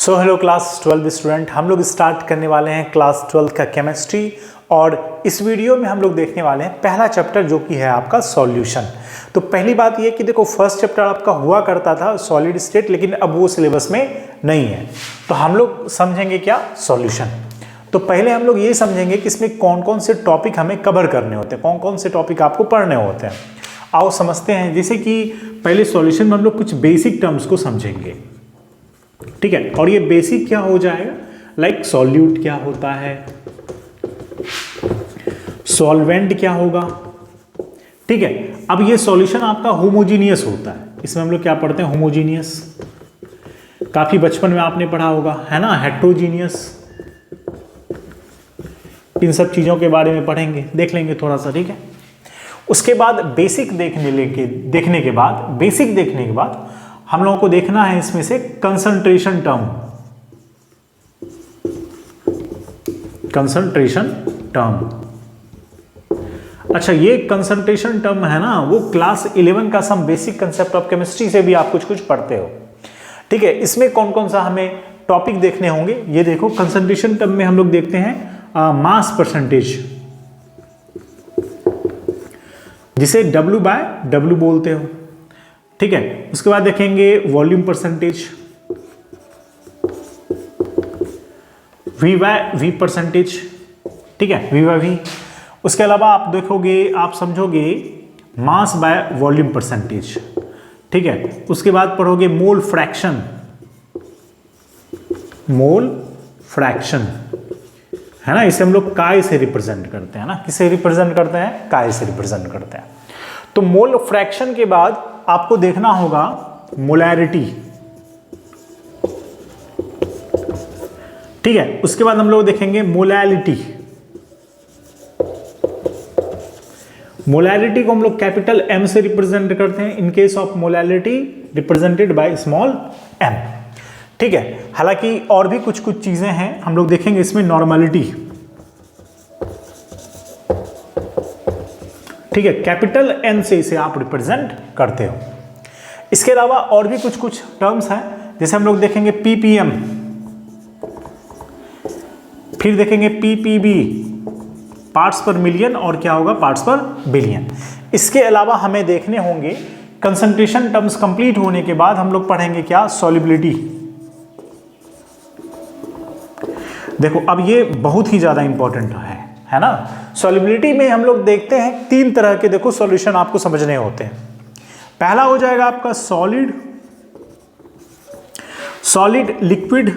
So hello class 12 student, हम लोग start करने वाले हैं क्लास 12 का केमिस्ट्री। और इस वीडियो में हम लोग देखने वाले हैं पहला चैप्टर जो कि है आपका सॉल्यूशन। तो पहली बात ये कि देखो फर्स्ट चैप्टर आपका हुआ करता था सॉलिड स्टेट, लेकिन अब वो सिलेबस में नहीं है। तो हम लोग समझेंगे क्या सॉल्यूशन। तो पहले हम लोग ये समझेंगे कि इसमें कौन कौन से टॉपिक हमें कवर करने होते हैं, कौन कौन से टॉपिक आपको पढ़ने होते हैं। आओ समझते हैं। जैसे कि पहले सॉल्यूशन में हम लोग कुछ बेसिक टर्म्स को समझेंगे, ठीक है। और ये बेसिक क्या हो जाएगा, लाइक सॉल्यूट क्या होता है, सॉल्वेंट क्या होगा, ठीक है। अब ये सॉल्यूशन आपका होमोजीनियस होता है, इसमें हम लोग क्या पढ़ते हैं, होमोजीनियस। काफी बचपन में आपने पढ़ा होगा, है ना, हेट्रोजीनियस। इन सब चीजों के बारे में पढ़ेंगे, देख लेंगे थोड़ा सा, ठीक है। उसके बाद बेसिक देखने के बाद हम लोगों को देखना है इसमें से कंसंट्रेशन टर्म। अच्छा, ये कंसंट्रेशन टर्म है ना, वो क्लास 11 का some basic concept of chemistry से भी आप कुछ पढ़ते हो, ठीक है। इसमें कौन कौन सा हमें टॉपिक देखने होंगे, ये देखो। कंसंट्रेशन टर्म में हम लोग देखते हैं मास परसेंटेज, जिसे W/W बोलते हो, ठीक है। उसके बाद देखेंगे वॉल्यूम परसेंटेज, V/V परसेंटेज, ठीक है, V/V। उसके अलावा आप देखोगे, आप समझोगे मास बाय वॉल्यूम परसेंटेज, ठीक है। उसके बाद पढ़ोगे मोल फ्रैक्शन, है ना। इसे हम लोग काय से रिप्रेजेंट करते हैं ना, किसे रिप्रेजेंट करते हैं, काय से रिप्रेजेंट करते हैं। तो मोल फ्रैक्शन के बाद आपको देखना होगा मोलैरिटी, ठीक है। उसके बाद हम लोग देखेंगे मोलैलिटी को हम लोग कैपिटल M से रिप्रेजेंट करते हैं, in case of molality represented by small m, ठीक है। हालांकि और भी कुछ चीजें हैं हम लोग देखेंगे इसमें, नॉर्मलिटी, ठीक है, कैपिटल N से इसे आप रिप्रेजेंट करते हो। इसके अलावा और भी कुछ टर्म्स हैं, जैसे हम लोग देखेंगे ppm, फिर देखेंगे ppb, पार्ट्स पर मिलियन, और क्या होगा, पार्ट्स पर बिलियन। इसके अलावा हमें देखने होंगे कंसंट्रेशन टर्म्स कंप्लीट होने के बाद हम लोग पढ़ेंगे क्या, सॉल्युबिलिटी। देखो अब ये बहुत ही ज्यादा इंपॉर्टेंट है ना। सॉल्युबिलिटी में हम लोग देखते हैं तीन तरह के, देखो सॉल्यूशन आपको समझने होते हैं। पहला हो जाएगा आपका सॉलिड लिक्विड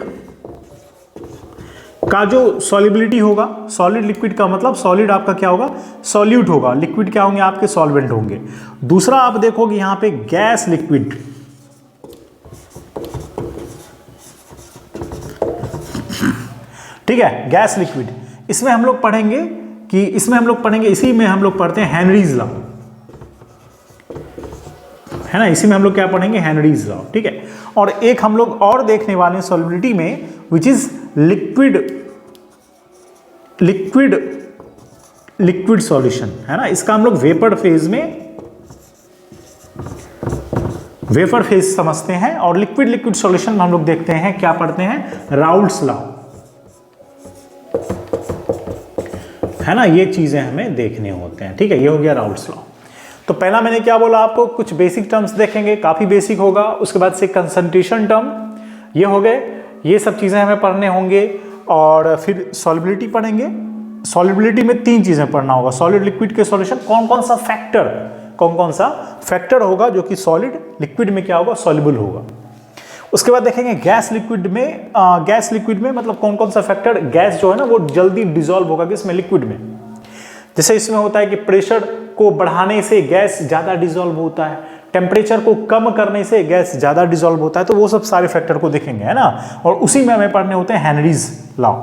का जो सॉल्युबिलिटी होगा। सॉलिड लिक्विड का मतलब सॉलिड आपका क्या होगा, सॉल्यूट होगा, लिक्विड क्या होंगे आपके, सॉल्वेंट होंगे। दूसरा आप देखोगे यहां पे गैस लिक्विड, ठीक है, गैस लिक्विड। इसमें हम लोग पढ़ेंगे इसी में हम लोग पढ़ते हैं हेनरीज लॉ, है ना। इसी में हम लोग क्या पढ़ेंगे, हेनरीज लॉ, ठीक है। और एक हम लोग और देखने वाले हैं सॉल्युबिलिटी में, विच इज लिक्विड सॉल्यूशन, है ना। इसका हम लोग वेपर फेज समझते हैं। और लिक्विड सॉल्यूशन में हम लोग देखते हैं, क्या पढ़ते हैं, राउल्ट्स लॉ, है ना। ये चीजें हमें देखने होते हैं, ठीक है। ये हो गया राउल्ट्स लॉ। तो पहला मैंने क्या बोला आपको, कुछ बेसिक टर्म्स देखेंगे, काफी बेसिक होगा। उसके बाद से कंसंट्रेशन टर्म, ये हो गए, ये सब चीजें हमें पढ़ने होंगे। और फिर सॉल्युबिलिटी पढ़ेंगे। सॉल्युबिलिटी में तीन चीजें पढ़ना होगा, सॉलिड लिक्विड के सॉल्यूशन, कौन कौन सा फैक्टर होगा जो कि सॉलिड लिक्विड में क्या होगा, सॉल्युबल होगा। उसके बाद देखेंगे गैस लिक्विड में मतलब कौन कौन सा फैक्टर, गैस जो है ना वो जल्दी डिसॉल्व होगा किसमें, लिक्विड में। जैसे इसमें होता है कि प्रेशर को बढ़ाने से गैस ज्यादा डिसॉल्व होता है, टेम्परेचर को कम करने से गैस ज्यादा डिसॉल्व होता है। तो वो सब सारे फैक्टर को देखेंगे, है ना। और उसी में हमें पढ़ने होते हैं हेनरीज लॉ।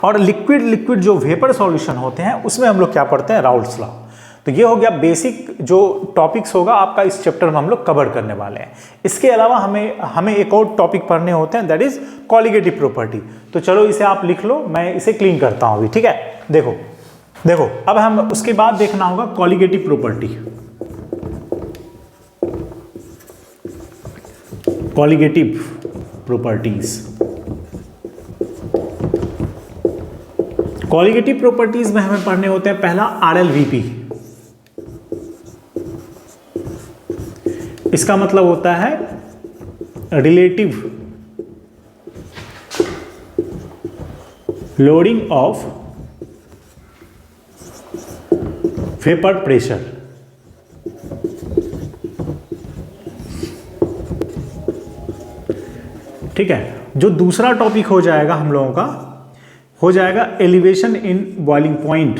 और लिक्विड जो वेपर सॉल्यूशन होते हैं उसमें हम लोग क्या पढ़ते हैं, राउल्ट्स लॉ। तो ये हो गया बेसिक जो टॉपिक्स होगा आपका इस चैप्टर में हम लोग कवर करने वाले हैं। इसके अलावा हमें एक और टॉपिक पढ़ने होते हैं, दैट इज कॉलिगेटिव प्रॉपर्टी। तो चलो इसे आप लिख लो, मैं इसे क्लीन करता हूं अभी, ठीक है। देखो अब हम उसके बाद देखना होगा colligative property. Colligative properties. Colligative properties में हमें पढ़ने होते हैं पहला RLVP। इसका मतलब होता है relative loading of vapour pressure. ठीक है, जो दूसरा टॉपिक हो जाएगा हम लोगों का, हो जाएगा elevation in boiling point.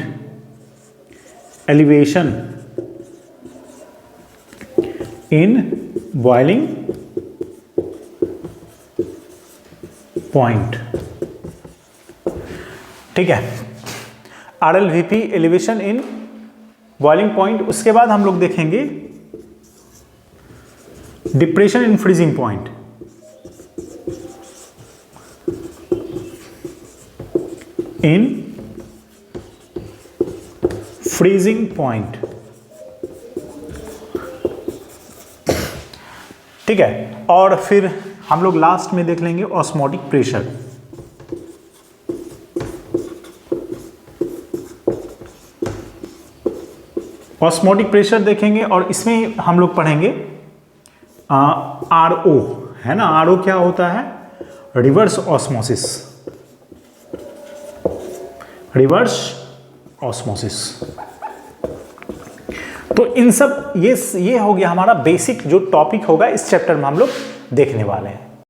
Elevation in boiling point. ठीक है, RLVP elevation in boiling point. उसके बाद हम लोग देखेंगे depression in freezing point. In freezing point. ठीक है, और फिर हम लोग लास्ट में देख लेंगे ऑस्मोटिक प्रेशर। ऑस्मोटिक प्रेशर देखेंगे और इसमें हम लोग पढ़ेंगे RO, है ना। RO क्या होता है? Reverse osmosis. Reverse osmosis. तो इन सब ये हो गया हमारा बेसिक जो टॉपिक होगा इस चैप्टर में हम लोग देखने वाले हैं।